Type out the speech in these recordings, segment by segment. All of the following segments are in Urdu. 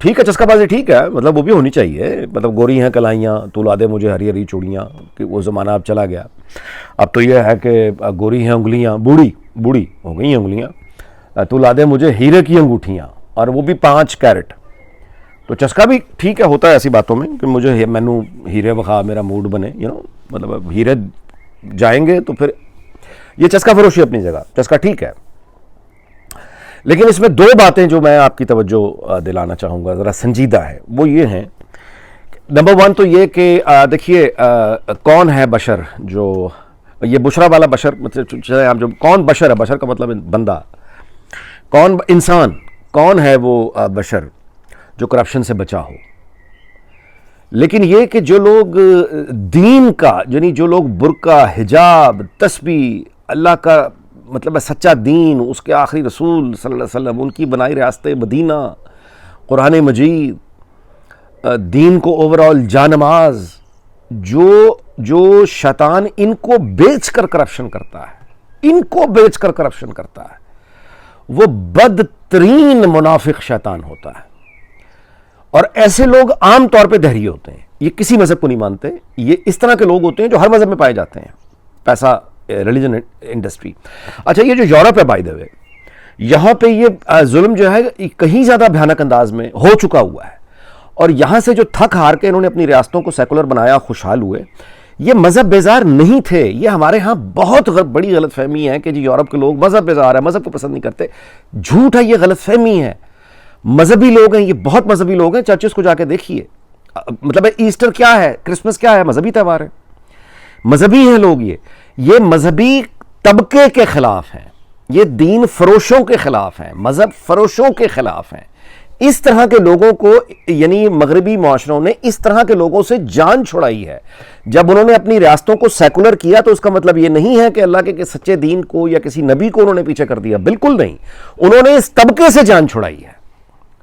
ٹھیک ہے چسکا بازی ٹھیک ہے, مطلب وہ بھی ہونی چاہیے, مطلب گوری ہیں کلائیاں تو لا دے مجھے ہری ہری چوڑیاں, کہ وہ زمانہ اب چلا گیا. اب تو یہ ہے کہ گوری ہیں انگلیاں, بوڑھی ہو گئی ہیں انگلیاں, تو لا دے مجھے ہیرے کی انگوٹھیاں, اور وہ بھی 5 کیرٹ. تو چسکا بھی ٹھیک ہے, ہوتا ہے ایسی باتوں میں کہ مجھے مینو ہیرے بخا میرا موڈ بنے, مطلب اب ہیرے جائیں گے تو پھر یہ چسکا فروشی اپنی جگہ, چسکا ٹھیک ہے. لیکن اس میں 2 باتیں جو میں آپ کی توجہ دلانا چاہوں گا, ذرا سنجیدہ ہے, وہ یہ ہیں. نمبر 1 تو یہ کہ دیکھیے کون ہے بشر, جو یہ بشرا والا بشر, مطلب آپ جو کون بشر ہے, بشر کا مطلب بندہ, کون انسان, کون ہے وہ بشر جو کرپشن سے بچا ہو. لیکن یہ کہ جو لوگ دین کا, یعنی جو لوگ برقع, حجاب, تسبیح, اللہ کا مطلب ہے سچا دین, اس کے آخری رسول صلی اللہ علیہ وسلم, ان کی بنائی ریاست مدینہ, قرآن مجید, دین کو اوورآل جانماز, جو شیطان ان کو بیچ کر کرپشن کرتا ہے, وہ بدترین منافق شیطان ہوتا ہے. اور ایسے لوگ عام طور پہ دہریے ہوتے ہیں, یہ کسی مذہب کو نہیں مانتے, یہ اس طرح کے لوگ ہوتے ہیں جو ہر مذہب میں پائے جاتے ہیں, پیسہ ریلیجن انڈسٹری. اچھا یہ جو یورپ ہے بائی دا وے, یہاں پہ یہ ظلم جو ہے کہیں زیادہ بھیانک انداز میں ہو چکا ہوا ہے, اور یہاں سے جو تھک ہار کے انہوں نے اپنی ریاستوں کو سیکولر بنایا, خوشحال ہوئے, یہ مذہب بیزار نہیں تھے. یہ ہمارے ہاں بہت بڑی غلط فہمی ہے کہ جی یورپ کے لوگ مذہب بیزار ہے, مذہب کو پسند نہیں کرتے. جھوٹ ہے, یہ غلط فہمی ہے. مذہبی لوگ ہیں, یہ بہت مذہبی لوگ ہیں, چرچز کو جا کے دیکھیے. مطلب ایسٹر کیا ہے, کرسمس کیا ہے, مذہبی تہوار ہے, مذہبی ہیں لوگ. یہ مذہبی طبقے کے خلاف ہیں, یہ دین فروشوں کے خلاف ہیں, مذہب فروشوں کے خلاف ہیں. اس طرح کے لوگوں کو, یعنی مغربی معاشروں نے اس طرح کے لوگوں سے جان چھڑائی ہے. جب انہوں نے اپنی ریاستوں کو سیکولر کیا تو اس کا مطلب یہ نہیں ہے کہ اللہ کے سچے دین کو یا کسی نبی کو انہوں نے پیچھے کر دیا, بالکل نہیں. انہوں نے اس طبقے سے جان چھڑائی ہے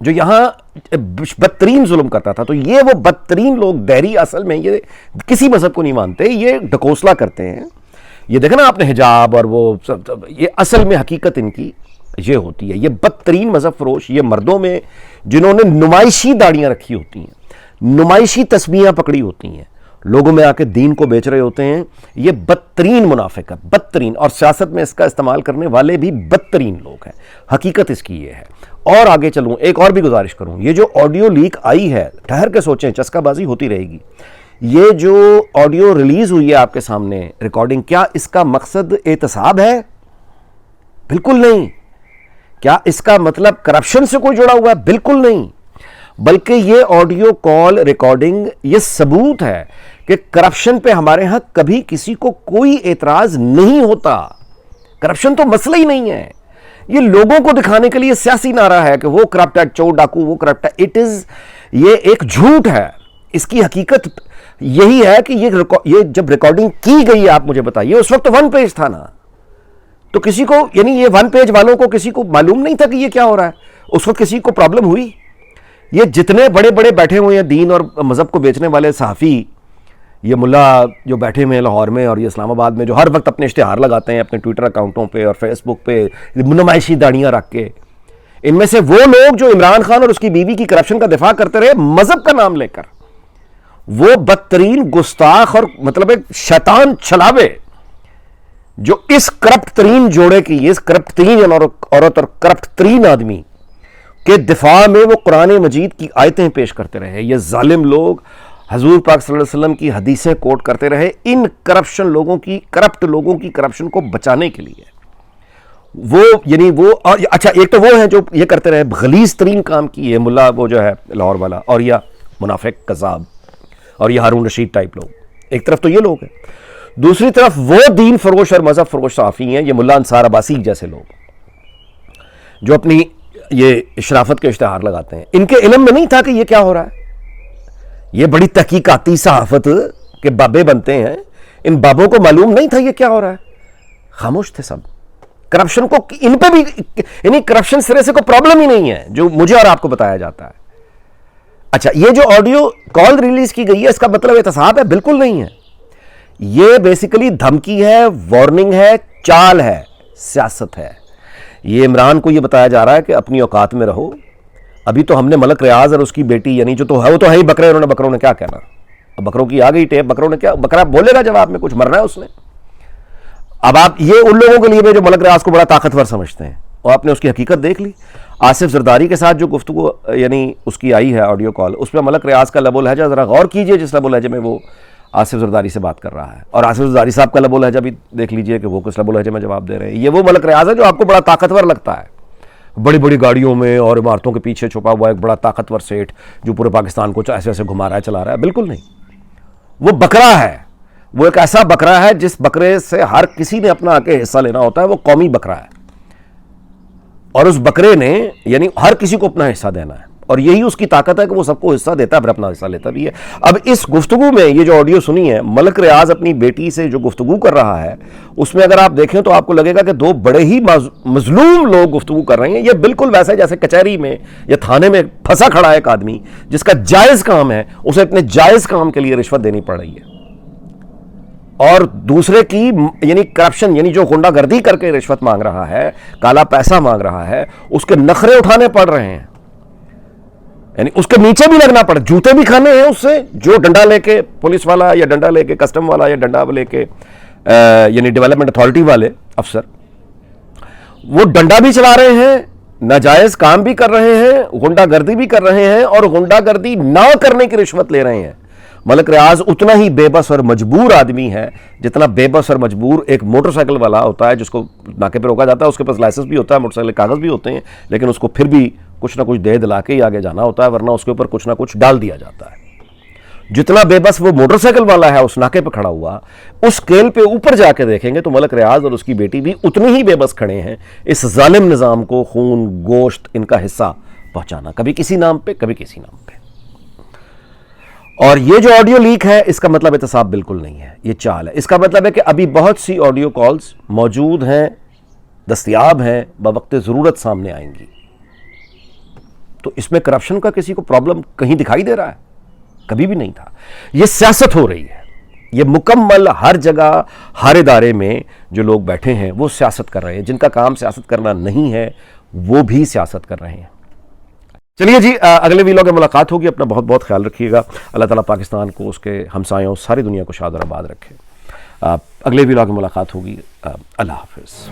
جو یہاں بدترین ظلم کرتا تھا. تو یہ وہ بدترین لوگ دہری اصل میں یہ کسی مذہب کو نہیں مانتے, یہ ڈکوسلا کرتے ہیں. یہ دیکھا نا آپ نے حجاب اور وہ یہ اصل میں حقیقت ان کی یہ ہوتی ہے. یہ بدترین مذہب فروش, یہ مردوں میں جنہوں نے نمائشی داڑیاں رکھی ہوتی ہیں, نمائشی تسبیحاں پکڑی ہوتی ہیں, لوگوں میں آ کے دین کو بیچ رہے ہوتے ہیں, یہ بدترین منافق ہے, بدترین. اور سیاست میں اس کا استعمال کرنے والے بھی بدترین لوگ ہیں. حقیقت اس کی یہ ہے. اور آگے چلوں, ایک اور بھی گزارش کروں, یہ جو آڈیو لیک آئی ہے, ٹھہر کے سوچیں, چسکا بازی ہوتی رہے گی. یہ جو آڈیو ریلیز ہوئی ہے آپ کے سامنے ریکارڈنگ, کیا اس کا مقصد احتساب ہے؟ بالکل نہیں. کیا اس کا مطلب کرپشن سے کوئی جڑا ہوا ہے؟ بالکل نہیں. بلکہ یہ آڈیو کال ریکارڈنگ یہ ثبوت ہے کہ کرپشن پہ ہمارے ہاں کبھی کسی کو کوئی اعتراض نہیں ہوتا. کرپشن تو مسئلہ ہی نہیں ہے. یہ لوگوں کو دکھانے کے لیے سیاسی نعرہ ہے کہ وہ کرپٹ ہے, چور ڈاکو وہ کرپٹ ہے. یہ ایک جھوٹ ہے. اس کی حقیقت یہی ہے کہ یہ جب ریکارڈنگ کی گئی, آپ مجھے بتائیے, اس وقت 1 پیج تھا نا, تو کسی کو, یعنی یہ 1 پیج والوں کو کسی کو معلوم نہیں تھا کہ یہ کیا ہو رہا ہے. اس وقت کسی کو پرابلم ہوئی؟ یہ جتنے بڑے بڑے بیٹھے ہوئے ہیں دین اور مذہب کو بیچنے والے صحافی, یہ ملا جو بیٹھے ہوئے ہیں لاہور میں اور یہ اسلام آباد میں, جو ہر وقت اپنے اشتہار لگاتے ہیں اپنے ٹویٹر اکاؤنٹوں پہ اور فیس بک پہ نمائشی داڑیاں رکھ کے, ان میں سے وہ لوگ جو عمران خان اور اس کی بیوی کی کرپشن کا دفاع کرتے رہے مذہب کا نام لے کر, وہ بدترین گستاخ اور مطلب ایک شیطان چھلاوے جو اس کرپٹ ترین جوڑے کی, اس کرپٹ ترین عورت اور کرپٹ ترین آدمی کے دفاع میں وہ قرآن مجید کی آیتیں پیش کرتے رہے. یہ ظالم لوگ حضور پاک صلی اللہ علیہ وسلم کی حدیثیں کوٹ کرتے رہے ان کرپٹ لوگوں کی کرپشن کو بچانے کے لیے. وہ یعنی وہ, اچھا ایک تو وہ ہیں جو یہ کرتے رہے غلیظ ترین کام کی, یہ ملا وہ جو ہے لاہور والا, اور یہ منافق کذاب اور یہ ہارون رشید ٹائپ لوگ. ایک طرف تو یہ لوگ ہیں, دوسری طرف وہ دین فروش اور مذہب فروش صحافی ہیں, یہ ملا انصار عباسی جیسے لوگ جو اپنی یہ اشرافت کے اشتہار لگاتے ہیں. ان کے علم میں نہیں تھا کہ یہ کیا ہو رہا ہے. یہ بڑی تحقیقاتی صحافت کے بابے بنتے ہیں, ان بابوں کو معلوم نہیں تھا یہ کیا ہو رہا ہے, خاموش تھے سب. کرپشن کو ان پہ بھی, یعنی کرپشن سرے سے کوئی پرابلم ہی نہیں ہے جو مجھے اور آپ کو بتایا جاتا ہے. اچھا یہ جو آڈیو کال ریلیز کی گئی ہے, اس کا مطلب احتساب ہے؟ بالکل نہیں ہے. یہ بیسیکلی دھمکی ہے, وارننگ ہے, چال ہے, سیاست ہے. یہ عمران کو یہ بتایا جا رہا ہے کہ اپنی اوقات میں رہو, ابھی تو ہم نے ملک ریاض اور اس کی بیٹی یعنی جو تو ہے وہ تو ہے ہی بکرے, انہوں نے بکروں نے کیا کہنا, اب بکروں کی آ گئی ٹیپ, بکروں نے کیا, بکرا بولے گا جواب میں, کچھ مرنا ہے اس نے. اب آپ یہ ان لوگوں کے لیے بھی جو ملک ریاض کو بڑا طاقتور سمجھتے ہیں, اور آپ نے اس کی حقیقت دیکھ لی. آصف زرداری کے ساتھ جو گفتگو یعنی اس کی آئی ہے آڈیو کال, اس میں ملک ریاض کا لب و لہجہ ذرا غور کیجئے جس لب و لہجے میں وہ آصف زرداری سے بات کر رہا ہے, اور آصف زرداری صاحب کا لب و لہجہ بھی دیکھ لیجئے کہ وہ کس لب و لہجے میں جواب دے رہے ہیں. یہ وہ ملک ریاض ہے جو آپ کو بڑا طاقتور لگتا ہے, بڑی بڑی گاڑیوں میں اور عمارتوں کے پیچھے چھپا ہوا ایک بڑا طاقتور سیٹھ جو پورے پاکستان کو ایسے ایسے گھما رہا ہے, چلا رہا ہے. بالکل نہیں, وہ بکرا ہے, وہ ایک ایسا بکرا ہے جس بکرے سے ہر کسی نے اپنا آ کے حصہ لینا ہوتا ہے. وہ قومی بکرا ہے, اور اس بکرے نے یعنی ہر کسی کو اپنا حصہ دینا ہے, اور یہی اس کی طاقت ہے کہ وہ سب کو حصہ دیتا ہے, پھر اپنا حصہ لیتا بھی ہے. اب اس گفتگو میں یہ جو آڈیو سنی ہے, ملک ریاض اپنی بیٹی سے جو گفتگو کر رہا ہے, اس میں اگر آپ دیکھیں تو آپ کو لگے گا کہ دو بڑے ہی مظلوم لوگ گفتگو کر رہے ہیں. یہ بالکل ویسے جیسے کچہری میں یا تھانے میں پھنسا کھڑا ہے ایک آدمی جس کا جائز کام ہے, اسے اپنے جائز کام کے لیے رشوت دینی پڑ رہی ہے, اور دوسرے کی یعنی کرپشن یعنی جو غنڈہ گردی کر کے رشوت مانگ رہا ہے, کالا پیسہ مانگ رہا ہے, اس کے نخرے اٹھانے پڑ رہے ہیں, یعنی اس کے نیچے بھی لگنا پڑ, جوتے بھی کھانے ہیں اس سے. جو ڈنڈا لے کے پولیس والا یا ڈنڈا لے کے کسٹم والا یا ڈنڈا لے کے یعنی ڈیولپمنٹ اتھارٹی والے افسر, وہ ڈنڈا بھی چلا رہے ہیں, ناجائز کام بھی کر رہے ہیں, غنڈہ گردی بھی کر رہے ہیں, اور غنڈہ گردی نہ کرنے کی رشوت لے رہے ہیں. ملک ریاض اتنا ہی بے بس اور مجبور آدمی ہے جتنا بے بس اور مجبور ایک موٹر سائیکل والا ہوتا ہے جس کو ناکے پہ روکا جاتا ہے, اس کے پاس لائسنس بھی ہوتا ہے, موٹر سائیکل کاغذ بھی ہوتے ہیں, لیکن اس کو پھر بھی کچھ نہ کچھ دے دلا کے ہی آگے جانا ہوتا ہے, ورنہ اس کے اوپر کچھ نہ کچھ ڈال دیا جاتا ہے. جتنا بے بس وہ موٹر سائیکل والا ہے اس ناکے پہ کھڑا ہوا, اس اسکیل پہ اوپر جا کے دیکھیں گے تو ملک ریاض اور اس کی بیٹی بھی اتنی ہی بے بس کھڑے ہیں اس ظالم نظام کو خون گوشت ان کا حصہ پہنچانا, کبھی کسی نام پہ کبھی کسی نام پہ. اور یہ جو آڈیو لیک ہے اس کا مطلب احتساب بالکل نہیں ہے, یہ چال ہے. اس کا مطلب ہے کہ ابھی بہت سی آڈیو کالز موجود ہیں, دستیاب ہیں, بوقت ضرورت سامنے آئیں گی. تو اس میں کرپشن کا کسی کو پرابلم کہیں دکھائی دے رہا ہے؟ کبھی بھی نہیں تھا. یہ سیاست ہو رہی ہے, یہ مکمل ہر جگہ ہر ادارے میں جو لوگ بیٹھے ہیں وہ سیاست کر رہے ہیں, جن کا کام سیاست کرنا نہیں ہے وہ بھی سیاست کر رہے ہیں. چلیے جی, اگلے ویلاگ میں ملاقات ہوگی. اپنا بہت بہت خیال رکھیے گا. اللہ تعالیٰ پاکستان کو, اس کے ہمسایوں, ساری دنیا کو شاد اور آباد رکھے. اگلے ویلاگ میں ملاقات ہوگی. اللہ حافظ.